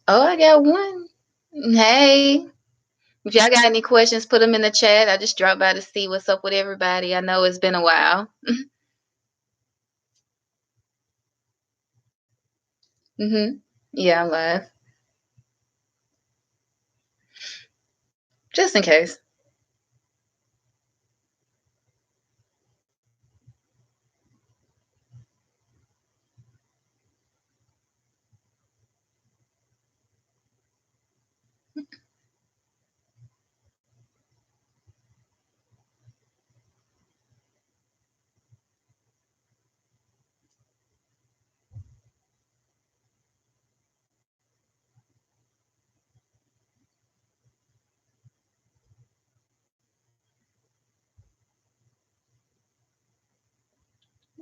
Oh, I got one. Hey, if y'all got any questions, put them in the chat. I just dropped by to see what's up with everybody. I know it's been a while. Yeah, I'm live. Just in case.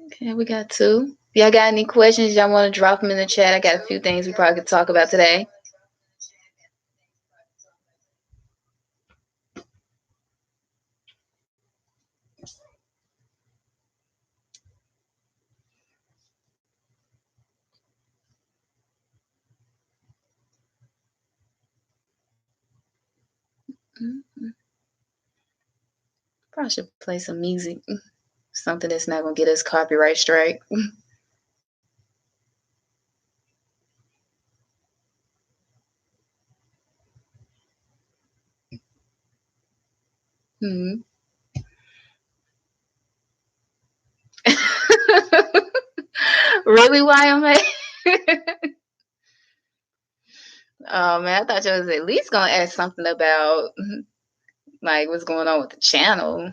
Okay, we got two. If y'all got any questions, y'all want to drop them in the chat. I got a few things we probably could talk about today. Probably should play some music. Something that's not going to get us copyright strike. Really, YMA? Oh man, I thought you was at least gonna ask something about like what's going on with the channel.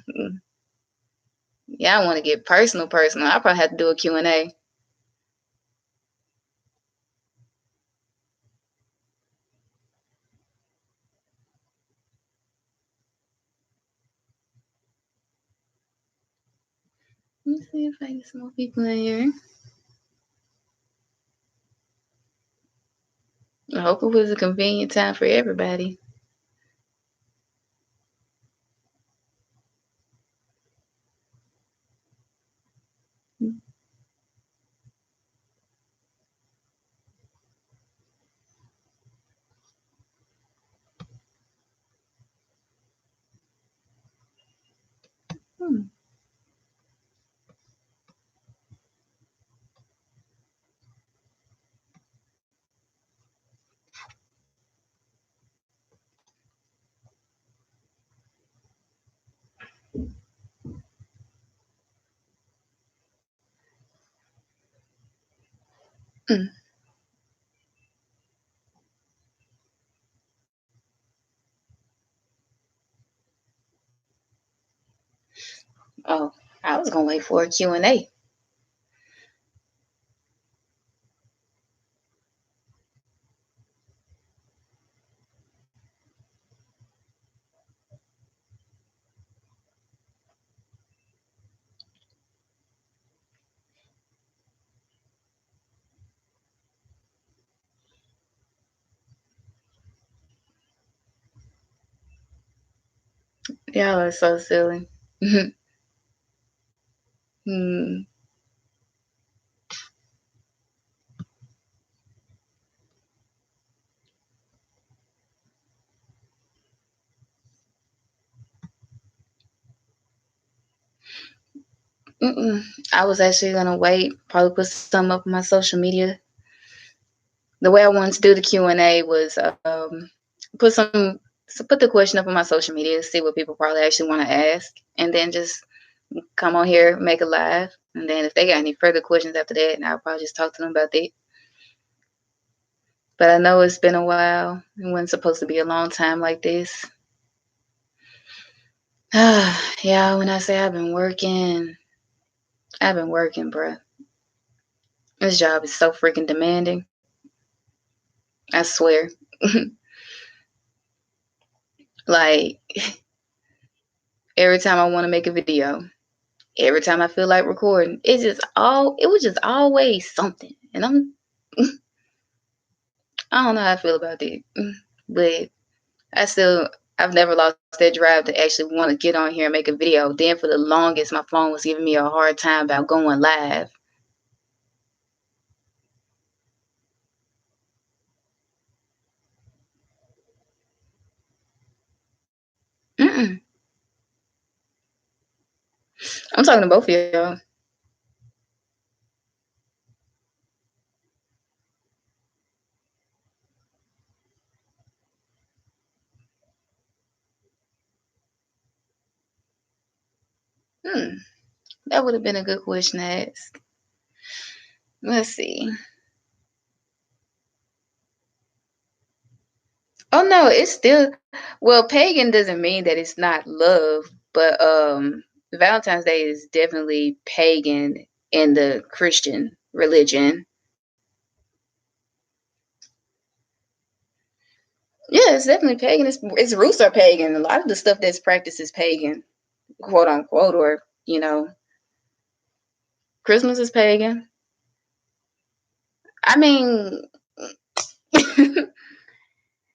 Yeah, I want to get personal. I probably have to do a Q&A. Let me see if I get some more people in here. I hope it was a convenient time for everybody. Oh, I was gonna wait for a Q&A. Y'all are so silly. I was actually gonna wait, probably put some up on my social media. The way I wanted to do the Q&A was put the question up on my social media to see what people probably actually want to ask, and then just come on here, make a live, and then if they got any further questions after that, I'll probably just talk to them about that. But I know it's been a while. It wasn't supposed to be a long time like this. Yeah, when I say I've been working, bruh. This job is so freaking demanding. I swear. Like, every time I want to make a video, every time I feel like recording, it was just always something. And I don't know how I feel about that. But I've never lost that drive to actually want to get on here and make a video. Then for the longest, my phone was giving me a hard time about going live. Mm-mm. I'm talking to both of y'all. Hmm. That would have been a good question to ask. Let's see. Oh no, it's still, well, pagan doesn't mean that it's not love, but Valentine's Day is definitely pagan in the Christian religion. Yeah, it's definitely pagan. Its roots are pagan. A lot of the stuff that's practiced is pagan, quote unquote, or Christmas is pagan. I mean,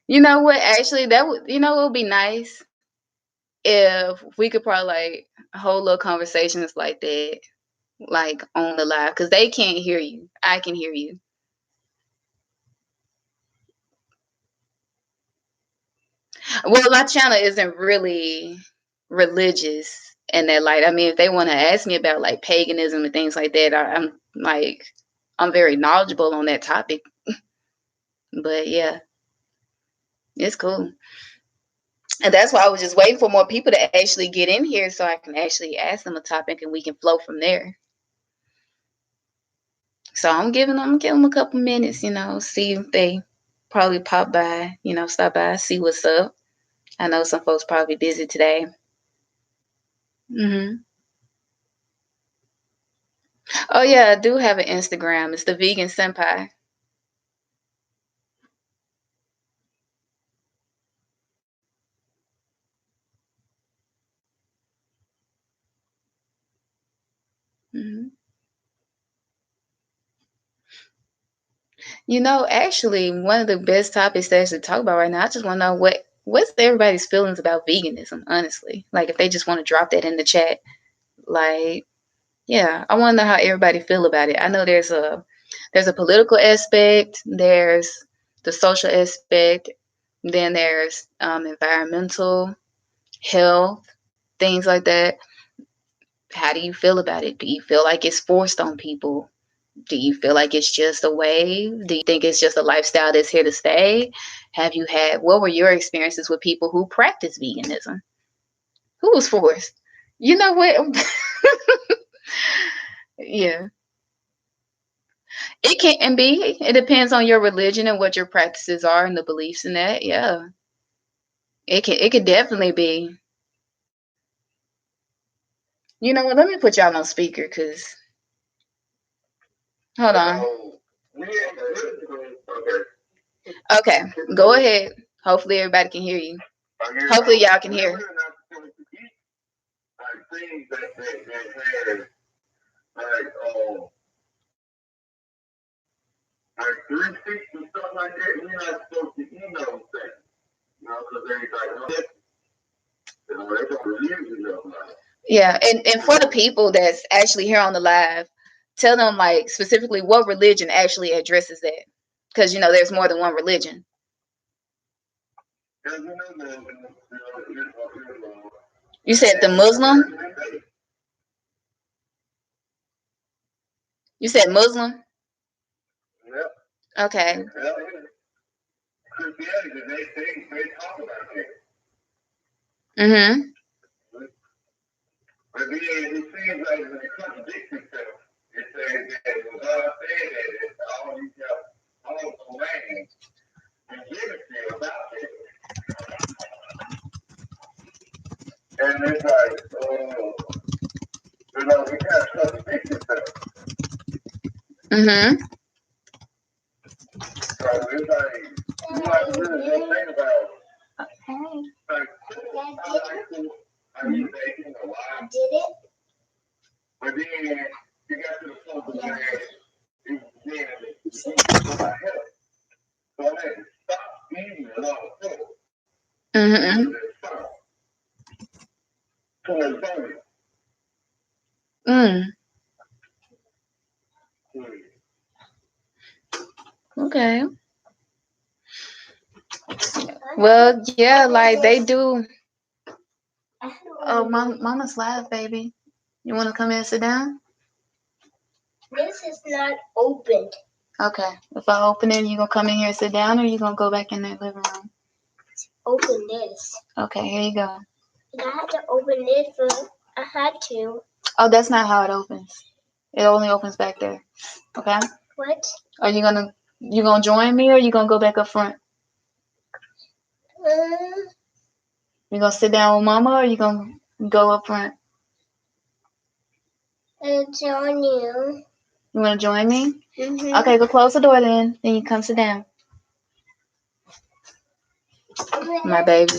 you know what? Actually, that would it would be nice if we could probably like hold little conversations like that, like on the live, because they can't hear you. I can hear you. Well, my channel isn't really religious in that light. I mean, if they want to ask me about like paganism and things like that, I'm very knowledgeable on that topic. But yeah, it's cool. And that's why I was just waiting for more people to actually get in here so I can actually ask them a topic and we can flow from there. So I'm giving them a couple minutes, see if they probably pop by, stop by, see what's up. I know some folks probably busy today. Oh yeah, I do have an Instagram. It's the Vegan Senpai. hmm Actually, one of the best topics to actually talk about right now. I just want to know what's everybody's feelings about veganism. Honestly, like if they just want to drop that in the chat, like yeah, I want to know how everybody feel about it. I know there's a political aspect, there's the social aspect, then there's environmental, health, things like that. How do you feel about it? Do you feel like it's forced on people? Do you feel like it's just a wave? Do you think it's just a lifestyle that's here to stay? What were your experiences with people who practice veganism? Who was forced? You know what? Yeah. It can be. It depends on your religion and what your practices are and the beliefs in that. Yeah. It could definitely be. You know what? Let me put y'all on speaker because hold on. Okay. Go ahead. Hopefully everybody can hear you. Hopefully y'all can hear. Yeah, and for the people that's actually here on the live, tell them like specifically what religion actually addresses that, because there's more than one religion. You said the Muslim. You said Muslim. Okay. Mhm. Mm-hmm. So it's like you have to really just think about like I used to eating a lot. But then you got to the point where it began to eat my health. So I had to stop eating a lot of food. Mm-hmm. Stop. So it's funny. Mm. Okay. Well, yeah, like they do. Oh, mama's live, baby. You want to come in and sit down? This is not opened. Okay. If I open it, you gonna come in here and sit down, or you gonna go back in the living room? Open this. Okay, here you go. I had to open it first. I had to. Oh, that's not how it opens. It only opens back there. Okay. What? Are you gonna join me, or you gonna go back up front? You gonna sit down with mama, or you gonna go up front? I'll join you. You wanna join me? Mm-hmm. Okay, go close the door then. Then you come sit down. My baby.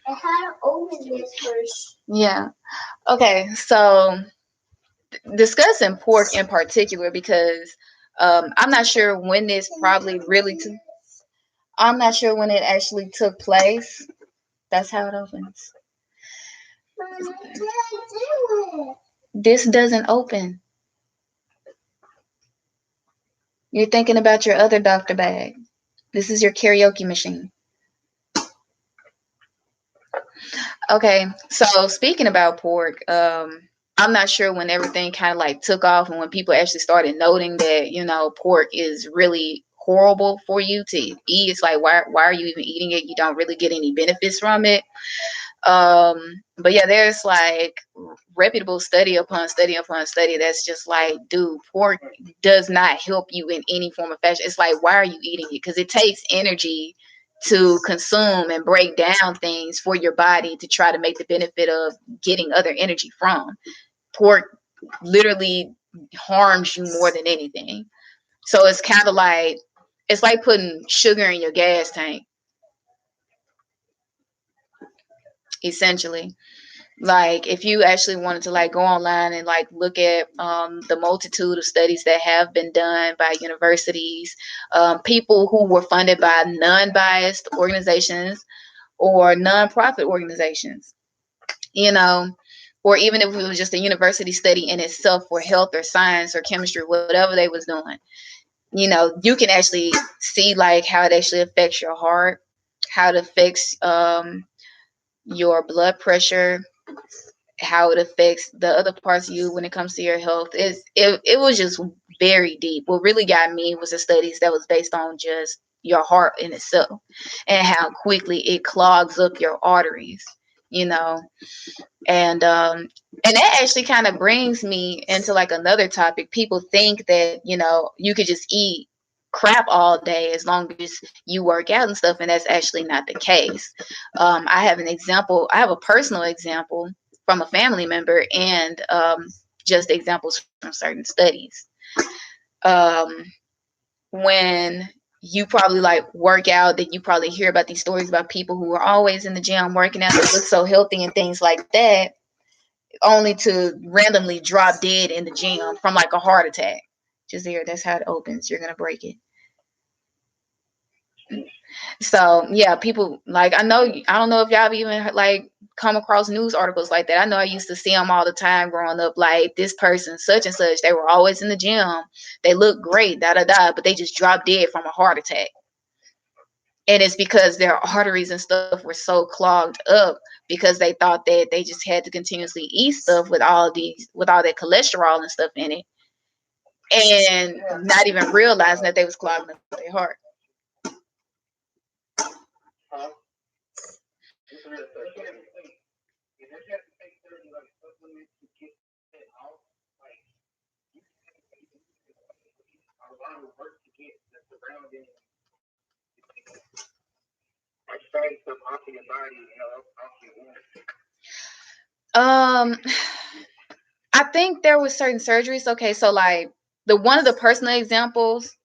I had to open this first. Yeah. Okay, so discussing pork in particular because I'm not sure when this probably really I'm not sure when it actually took place. That's how it opens. This doesn't open. You're thinking about your other doctor bag. This is your karaoke machine. Okay, so speaking about pork, I'm not sure when everything kind of like took off and when people actually started noting that, pork is really horrible for you to eat. It's like, why are you even eating it? You don't really get any benefits from it. But yeah, there's like reputable study upon study upon study that's just like, dude, pork does not help you in any form of fashion. It's like, why are you eating it? Because it takes energy to consume and break down things for your body to try to make the benefit of getting other energy from. Pork literally harms you more than anything. So it's kind of like, it's like putting sugar in your gas tank, essentially. Like if you actually wanted to like go online and like look at the multitude of studies that have been done by universities, people who were funded by non-biased organizations or non-profit organizations, or even if it was just a university study in itself for health or science or chemistry, whatever they was doing, you can actually see like how it actually affects your heart, how it affects your blood pressure, how it affects the other parts of you when it comes to your health. It was just very deep. What really got me was the studies that was based on just your heart in itself and how quickly it clogs up your arteries, you know. And that actually kind of brings me into like another topic. People think that, you could just eat crap all day as long as you work out and stuff, and that's actually not the case. I have a personal example from a family member, and just examples from certain studies. When you probably like work out, that you probably hear about these stories about people who are always in the gym working out, that look so healthy and things like that, only to randomly drop dead in the gym from like a heart attack. Just here, that's how it opens. You're gonna break it. So yeah, people like, I don't know if y'all have even like come across news articles like that. I know I used to see them all the time growing up. Like this person, such and such, they were always in the gym. They look great, da da da, but they just dropped dead from a heart attack. And it's because their arteries and stuff were so clogged up because they thought that they just had to continuously eat stuff with all that cholesterol and stuff in it, and not even realizing that they was clogging up their heart. Um, I think there was certain surgeries. Okay, so like one of the personal examples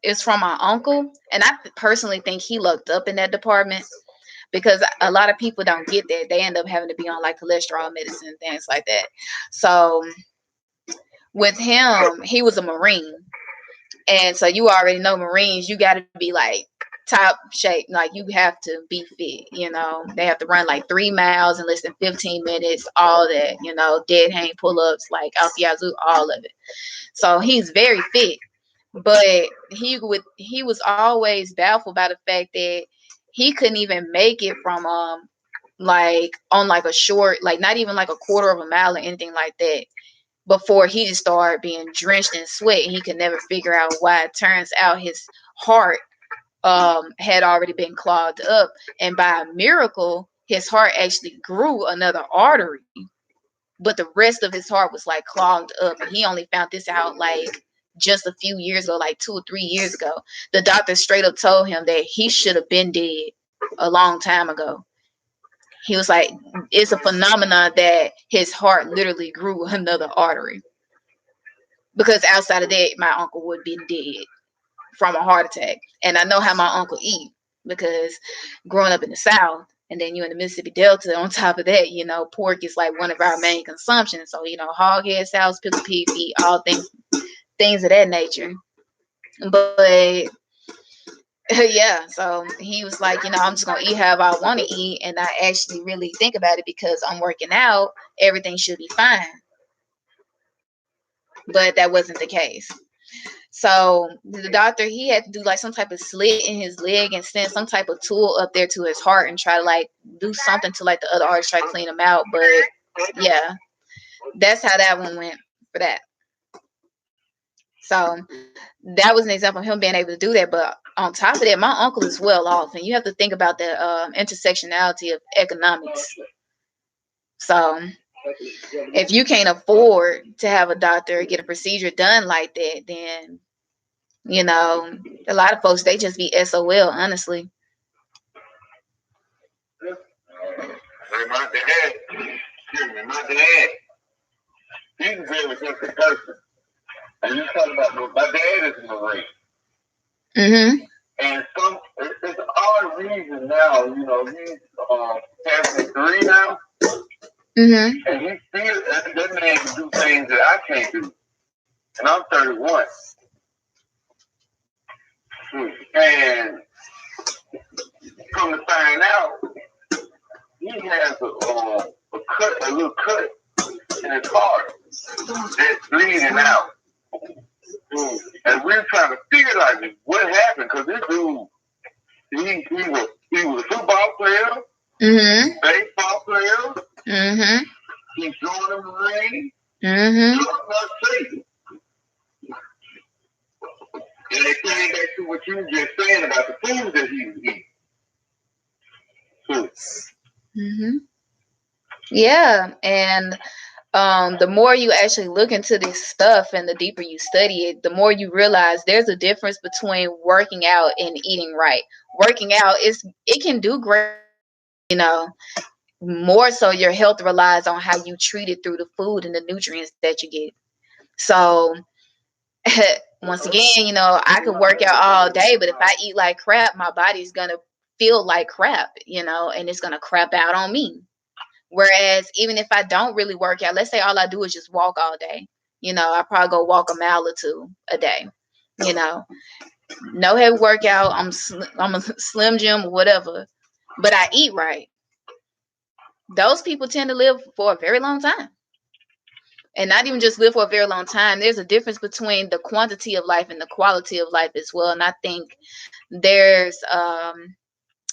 is from my uncle, and I personally think he lucked up in that department, because a lot of people don't get that. They end up having to be on like cholesterol medicine, things like that. So with him, he was a Marine. And so you already know Marines, you got to be like top shape. Like you have to be fit, you know. They have to run like 3 miles in less than 15 minutes, all that, you know, dead hang pull-ups, like out the yazoo, all of it. So he's very fit. But he was always baffled by the fact that he couldn't even make it from like on like a short, like not even like a quarter of a mile or anything like that, before he just started being drenched in sweat. And he could never figure out why. It turns out his heart had already been clogged up, and by a miracle his heart actually grew another artery, but the rest of his heart was like clogged up. And he only found this out like just a few years ago, like 2 or 3 years ago. The doctor straight up told him that he should have been dead a long time ago. He was like, it's a phenomenon that his heart literally grew another artery, because outside of that my uncle would be dead from a heart attack. And I know how my uncle eat, because growing up in the South, and then you in the Mississippi Delta on top of that, you know, pork is like one of our main consumptions. So, you know, hog head, sows, pickle pig feet, all things of that nature. But yeah, so he was like, you know, I'm just gonna eat however I want to eat, and I actually really think about it, because I'm working out, everything should be fine. But that wasn't the case. So the doctor, he had to do like some type of slit in his leg and send some type of tool up there to his heart and try to like do something to like the other arteries, try to clean them out. But yeah, that's how that one went for that. So that was an example of him being able to do that. But on top of that, my uncle is well off, and you have to think about the intersectionality of economics. So if you can't afford to have a doctor get a procedure done like that, then, you know, a lot of folks, they just be SOL, honestly. My dad, he's a very different person. And you talking about my dad is a Marine. Mm-hmm. And it's odd reason now, you know, he's passing 3 now. Mm-hmm. And he feels that man can do things that I can't do. And I'm 31. And come to find out, he has a little cut in his heart that's bleeding out. And we're trying to figure out what happened, because this dude, he was a football player, Mm-hmm. baseball player. Mm-hmm. He joined the Marine. Mm-hmm. And it came back to what you were just saying about the food that he was eating. Mm-hmm. Yeah, and the more you actually look into this stuff and the deeper you study it, the more you realize there's a difference between working out and eating right. Working out it can do great, you know. More so, your health relies on how you treat it through the food and the nutrients that you get. So once again, you know, I could work out all day, but if I eat like crap, my body's gonna feel like crap, you know, and it's gonna crap out on me. Whereas even if I don't really work out, let's say all I do is just walk all day, you know, I probably go walk a mile or 2 a day, you know, no heavy workout. I'm a slim Jim or whatever, but I eat right. Those people tend to live for a very long time. And not even just live for a very long time. There's a difference between the quantity of life and the quality of life as well. And I think there's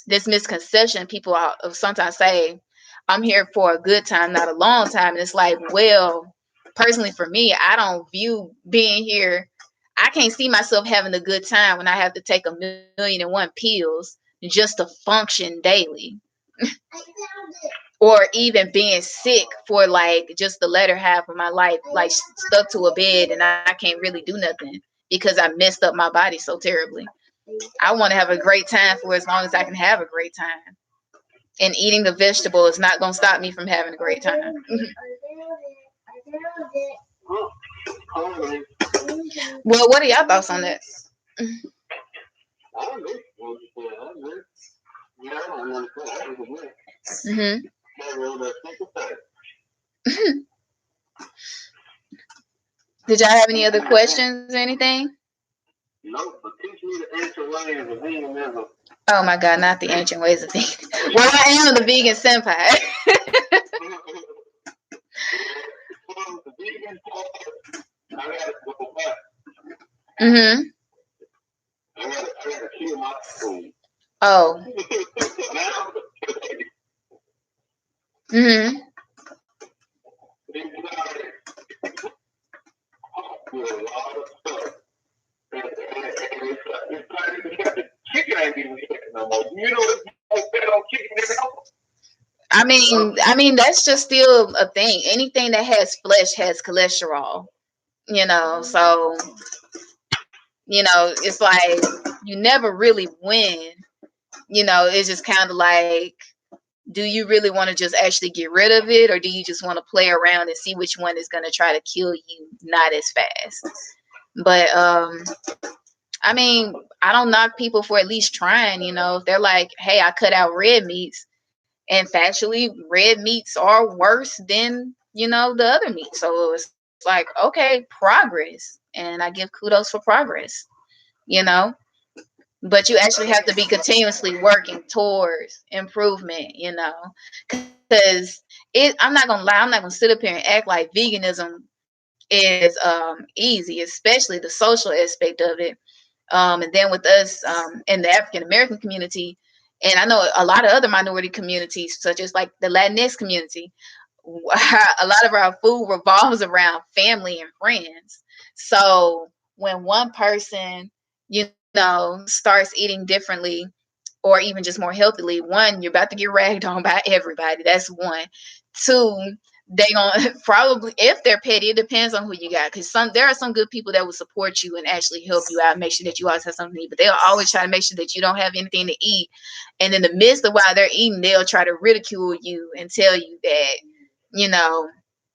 this misconception. People sometimes say, I'm here for a good time, not a long time. And it's like, well, personally for me, I don't view being here. I can't see myself having a good time when I have to take 1,000,001 pills just to function daily. Or even being sick for like just the latter half of my life, like stuck to a bed and I can't really do nothing because I messed up my body so terribly. I want to have a great time for as long as I can have a great time. And eating the vegetable is not going to stop me from having a great time. Well, what are y'all thoughts on that? Mm-hmm. Did y'all have any other questions or anything? Nope, but teach me the ancient ways of veganism. Oh my God, not the ancient ways of vegan. Well, I am the vegan senpai. Mm-hmm. I gotta kill my food. Oh. Mm-hmm. I mean, that's just still a thing. Anything that has flesh has cholesterol, so, it's like you never really win, it's just kind of like, do you really want to just actually get rid of it, or do you just want to play around and see which one is going to try to kill you not as fast? But, I mean, I don't knock people for at least trying, if they're like, hey, I cut out red meats. And factually, red meats are worse than, the other meat. So it's like, okay, progress. And I give kudos for progress, you know. But you actually have to be continuously working towards improvement, Because I'm not gonna lie, I'm not gonna sit up here and act like veganism is easy, especially the social aspect of it. And then with us in the African American community, and I know a lot of other minority communities, such as like the Latinx community, a lot of our food revolves around family and friends. So when one person, starts eating differently or even just more healthily, one, you're about to get ragged on by everybody. That's one. Two, they gonna probably, if they're petty, it depends on who you got, because there are some good people that will support you and actually help you out, make sure that you always have something to eat, but they'll always try to make sure that you don't have anything to eat, and in the midst of while they're eating, they'll try to ridicule you and tell you that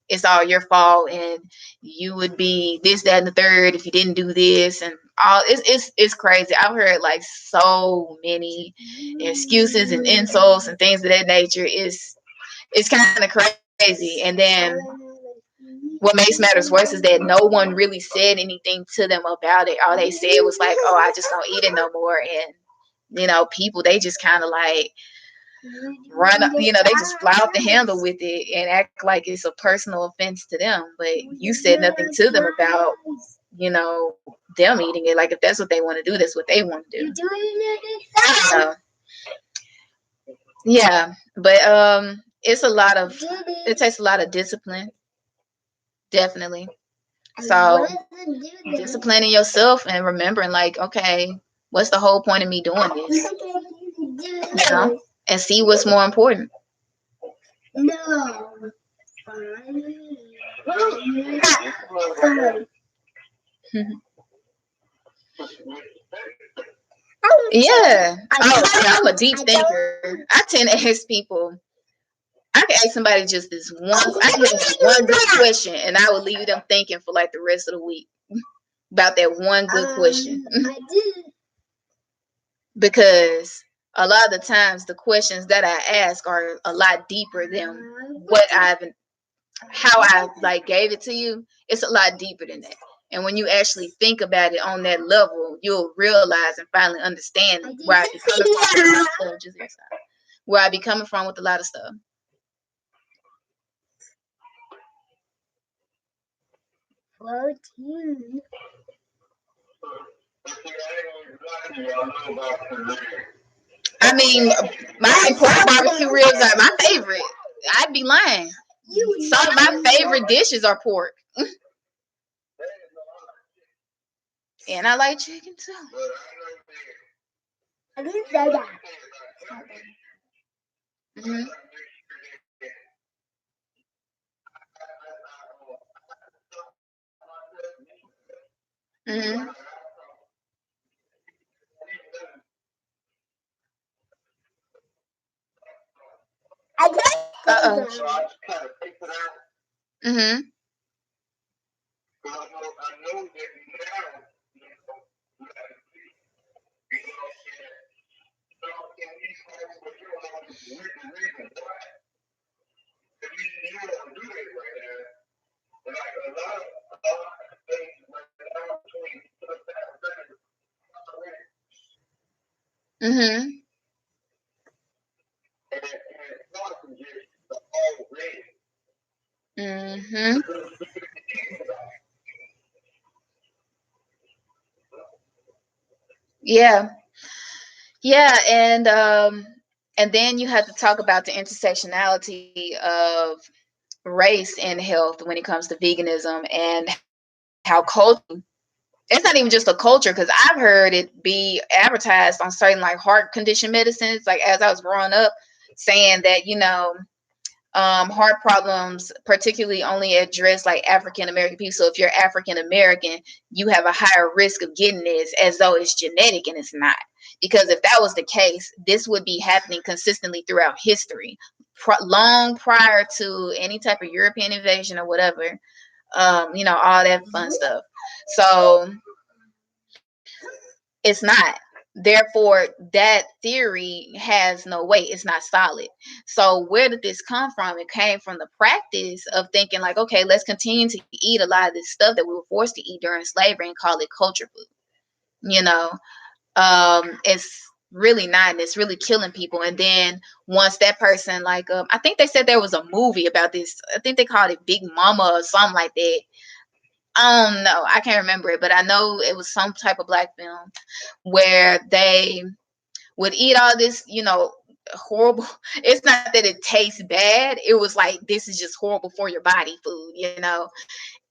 it's all your fault and you would be this, that, and the third if you didn't do this, and all. It's crazy. I've heard like so many excuses and insults and things of that nature. It's kind of crazy. And then what makes matters worse is that no one really said anything to them about it. All they said was like, oh, I just don't eat it no more. And people, they just kind of like they just fly off the handle with it and act like it's a personal offense to them. But you said nothing to them about them eating it. Like, if that's what they want to do, that's what they want to do. So, yeah, but it takes a lot of discipline, definitely. So disciplining yourself and remembering, like, okay, what's the whole point of me doing this? And see what's more important. No. Yeah. I'm a deep thinker. I tend to ask people. I can ask somebody just this once. I can ask one good question, and I will leave them thinking for like the rest of the week about that one good question. I did. Because a lot of the times the questions that I ask are a lot deeper than how I like gave it to you. It's a lot deeper than that. And when you actually think about it on that level, you'll realize and finally understand where I be coming from with a lot of stuff. Where I be coming from with a lot of stuff. I mean, my pork barbecue ribs are my favorite. I'd be lying. Some of my favorite dishes are pork. And I like chicken too. I didn't say that. Mm-hmm. Mm-hmm. Uh-oh. Mm-hmm. Mm-hmm. And it's not just the whole race. Mm-hmm. Yeah. Yeah, and then you have to talk about the intersectionality of race and health when it comes to veganism and how culture. It's not even just a culture because I've heard it be advertised on certain like heart condition medicines. Like as I was growing up, saying that heart problems particularly only address like African American people. So if you're African American, you have a higher risk of getting this, as though it's genetic, and it's not. Because if that was the case, this would be happening consistently throughout history, long prior to any type of European invasion or whatever. All that fun stuff. So it's not. Therefore, that theory has no weight. It's not solid. So where did this come from? It came from the practice of thinking like, okay, let's continue to eat a lot of this stuff that we were forced to eat during slavery and call it culture food. It's really not, and it's really killing people. And then once that person, like, I think they said there was a movie about this. I think they called it Big Mama or something like that. I don't know. I can't remember it, but I know it was some type of black film where they would eat all this, horrible. It's not that it tastes bad. It was like, this is just horrible for your body food.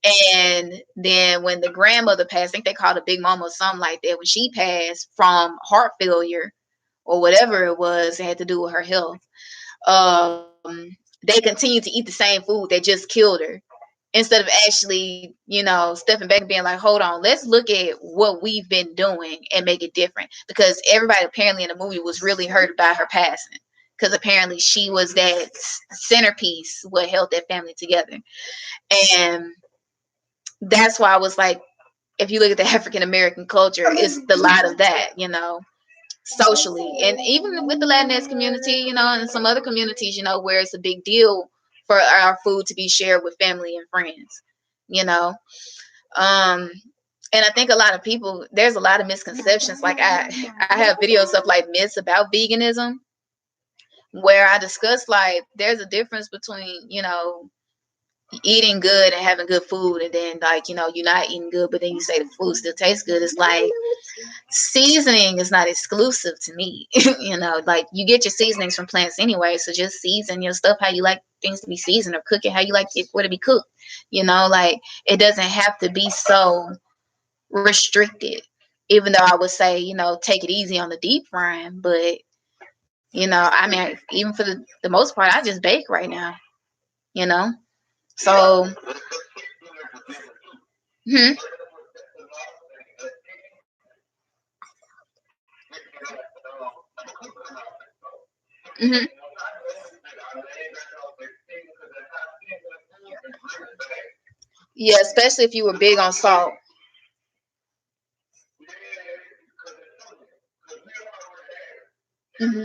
And then when the grandmother passed, I think they called it Big Mama or something like that. When she passed from heart failure or whatever it was, it had to do with her health. They continued to eat the same food that just killed her, instead of actually, stepping back and being like, hold on, let's look at what we've been doing and make it different. Because everybody apparently in the movie was really hurt about her passing, because apparently she was that centerpiece, what held that family together. And that's why I was like, if you look at the African American culture, it's the lot of that, socially, and even with the Latinx community, and some other communities, where it's a big deal for our food to be shared with family and friends, you know. Um, and I think a lot of people, there's a lot of misconceptions. Like I have videos of like myths about veganism where I discuss like there's a difference between, eating good and having good food, and then like, you're not eating good, but then you say the food still tastes good. It's like seasoning is not exclusive to meat. Like you get your seasonings from plants anyway, so just season your stuff how you like things to be seasoned, or cook it how you like it for to be cooked. Like it doesn't have to be so restricted. Even though I would say, take it easy on the deep frying, but I mean, even for the most part, I just bake right now. You know, so. Hmm. Hmm. Yeah, especially if you were big on salt. Hmm.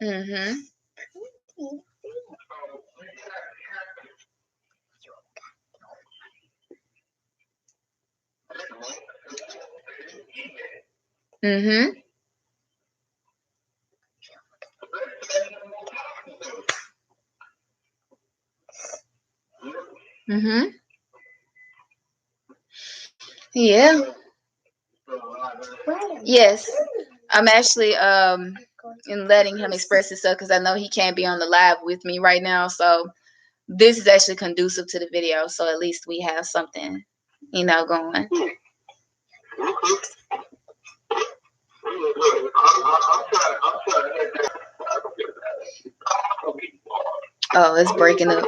Hmm. Hmm. Hmm. Yeah. Yes. I'm actually in letting him express himself because I know he can't be on the live with me right now. So this is actually conducive to the video. So at least we have something, going. Oh, it's breaking up.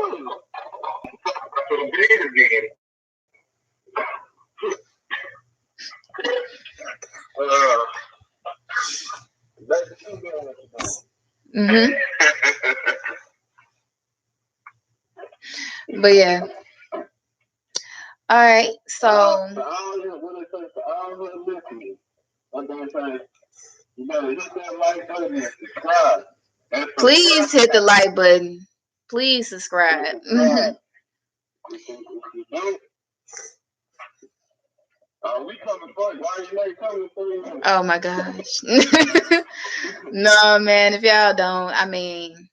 Hmm. But yeah. All right. So please hit the like button. Please subscribe. We coming for you. Why you ain't coming for you? Oh my gosh. No, man, if y'all don't, I mean,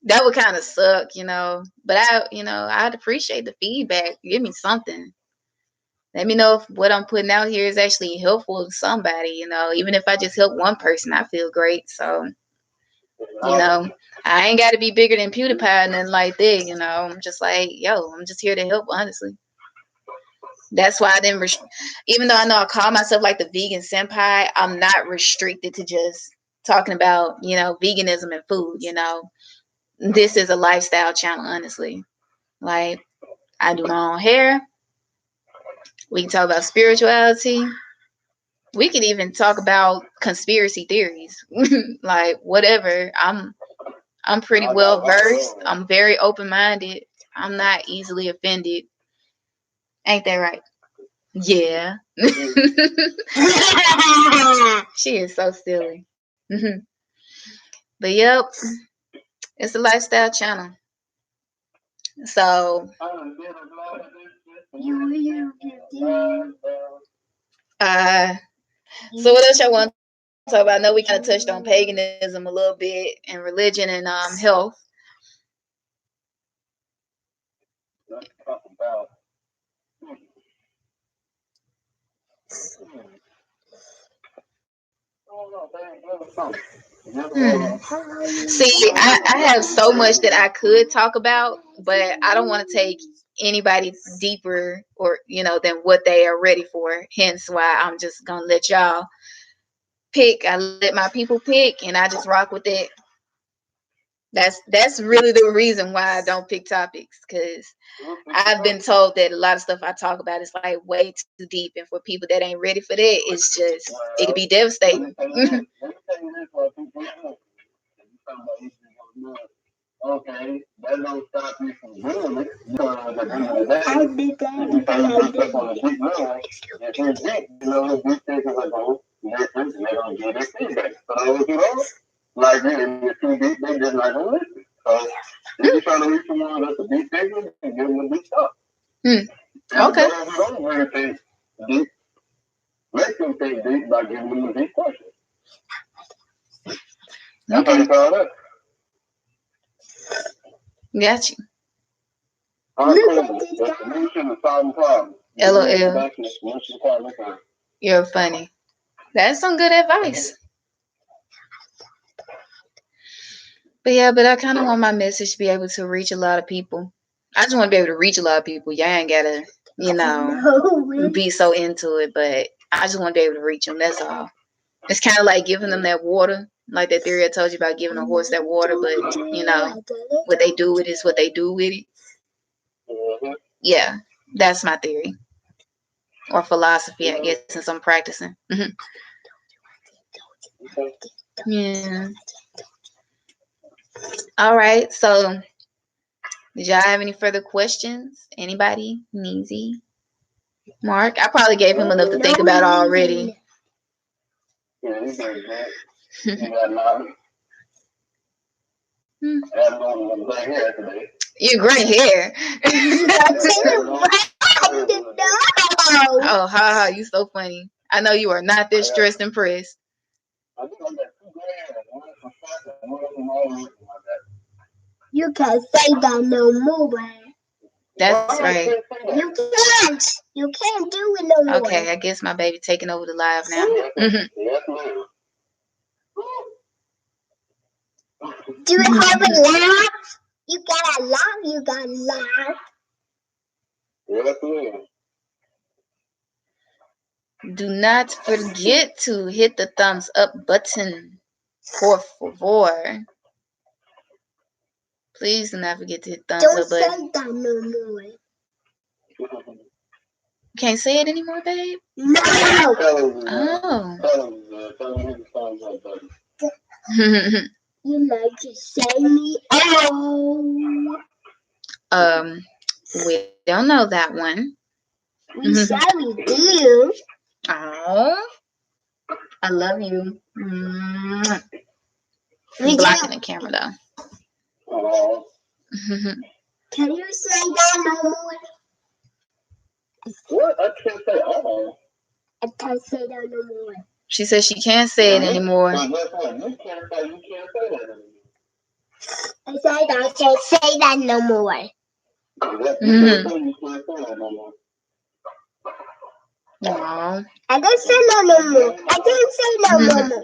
that would kind of suck, But I'd appreciate the feedback. Give me something. Let me know if what I'm putting out here is actually helpful to somebody, Even if I just help one person, I feel great. So, I ain't got to be bigger than PewDiePie and nothing like that, I'm just like, I'm just here to help, honestly. That's why I didn't, even though I know I call myself like the vegan senpai, I'm not restricted to just talking about, veganism and food, This is a lifestyle channel, honestly. Like, I do my own hair. We can talk about spirituality. We can even talk about conspiracy theories. Like, whatever. I'm pretty well versed. I'm very open-minded. I'm not easily offended. Ain't that right? Yeah. She is so silly. But yep, it's a lifestyle channel. So so what else y'all want to talk about? I know we kind of touched on paganism a little bit and religion and health. Let's talk about See, I have so much that I could talk about, but I don't want to take anybody deeper or than what they are ready for. Hence why I'm just gonna let y'all pick. I let my people pick and I just rock with it. That's really the reason why I don't pick topics, because I've been told that a lot of stuff I talk about is like way too deep, and for people that ain't ready for that, it's just it could be devastating. Okay, that don't stop you from doing it. Like if too deep, they just not gonna listen. So if you're trying to reach someone that's a deep thinker, then give them a deep talk. Okay. Those who don't really think deep, let them think deep by giving them a deep question. That's how you call that. Got you. The solution to solving problems. LOL. You're funny. That's some good advice. But I kind of want my message to be able to reach a lot of people. I just want to be able to reach a lot of people. Y'all ain't gotta, be so into it, but I just want to be able to reach them. That's all. It's kind of like giving them that water, like that theory I told you about giving a horse that water, but what they do with it is what they do with it. Yeah, that's my theory or philosophy, I guess, since I'm practicing. Yeah. All right. So, did y'all have any further questions? Anybody? Neezy? Mark? I probably gave him enough to think about already. Yeah, you got that. You got knowledge. Gray hair today. You gray hair. Oh, ha, you so funny. I know you are not this stressed and pressed. I think I got 2 gray hairs. One from Shaka and one from all like that. You can't say that no more. That's right. You can't. You can't do it no more. Okay, I guess my baby taking over the live now. Yes, ma'am. Do you have a laugh? You got a laugh. You got a laugh. Yes, ma'am. Do not forget to hit the thumbs up button. Por favor. Please do not forget to hit thumbs up button. Don't say that no more. Can't say it anymore, babe? No. Oh. You like to say me? Oh. We don't know that one. We say we do. Oh. I love you. I'm blocking the camera though. Can you say that no more? What? I can't say oh. I can't say that no more. She said she can't say it anymore. I said I can't say that no more. Aw. I can't say no more. I can't say no more.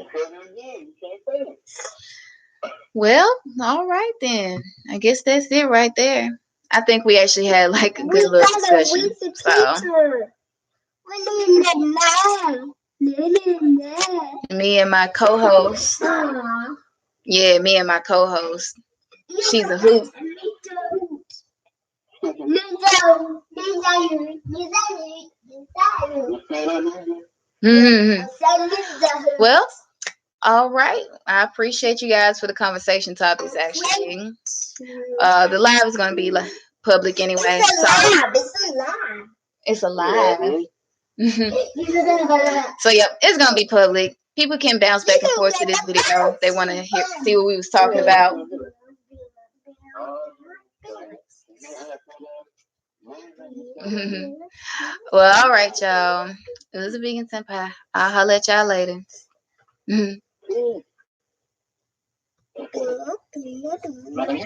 Well, all right then. I guess that's it right there. I think we actually had like a good little discussion. So me and my co-host. Yeah, me and my co-host. She's a hoot. Well, all right. I appreciate you guys for the conversation topics. Actually, the live is going to be public anyway. It's a live. So yep, it's gonna be public. People can bounce back and forth to this video if they want to see what we was talking about. Well, all right, y'all. It was a vegan senpai. I'll holler at y'all later.